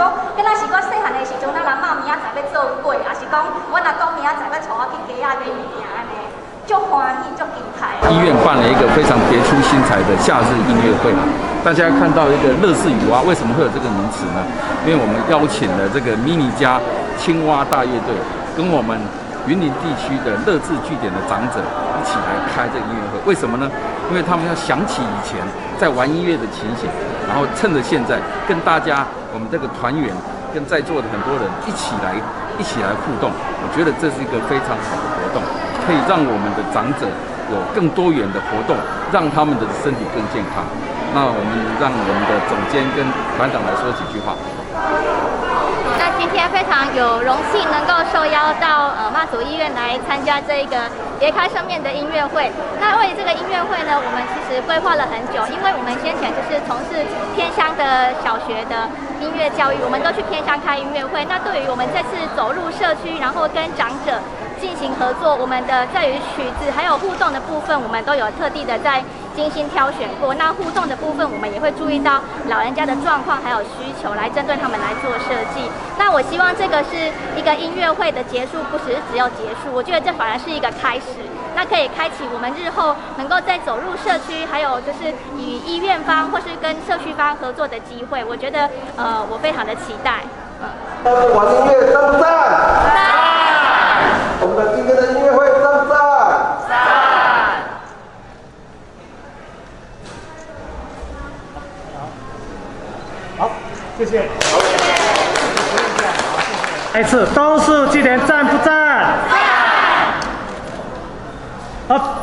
讲，敢若是我细汉的时阵，咱阿嬷明仔载要做粿，也是讲阮阿公明仔载要带我去街仔买物件安尼，足欢喜足期待。医院办了一个非常别出心裁的夏日音乐会，大家看到一个乐事雨蛙，为什么会有这个名词呢？因为我们邀请了这个迷你家青蛙大乐队，跟我们云林地区的乐智据点的长者一起来开这个音乐会。为什么呢？因为他们要想起以前在玩音乐的情形，然后趁着现在跟大家我们这个团员跟在座的很多人一起来互动。我觉得这是一个非常好的活动，可以让我们的长者有更多元的活动，让他们的身体更健康。那我们让我们的总监跟团长来说几句话。那今天非常有荣幸能够受邀到妈祖医院来参加这个别开生面的音乐会。那为这个音乐会呢，我们其实规划了很久，因为我们先前就是从事偏乡的小学的音乐教育，我们都去偏乡开音乐会。那对于我们这次走入社区，然后跟长者进行合作，我们的在于曲子还有互动的部分，我们都有特地的在精心挑选过。那互动的部分，我们也会注意到老人家的状况还有需求，来针对他们来做设计。那我希望这个是一个音乐会的结束，不只有结束，我觉得这反而是一个开始。那可以开启我们日后能够再走入社区，还有就是与医院方或是跟社区方合作的机会。我觉得我非常的期待。玩音乐赞不赞？赞！我们的今天的音乐会赞不赞？赞！好，谢谢。下一次都是今年赞不赞？赞！好。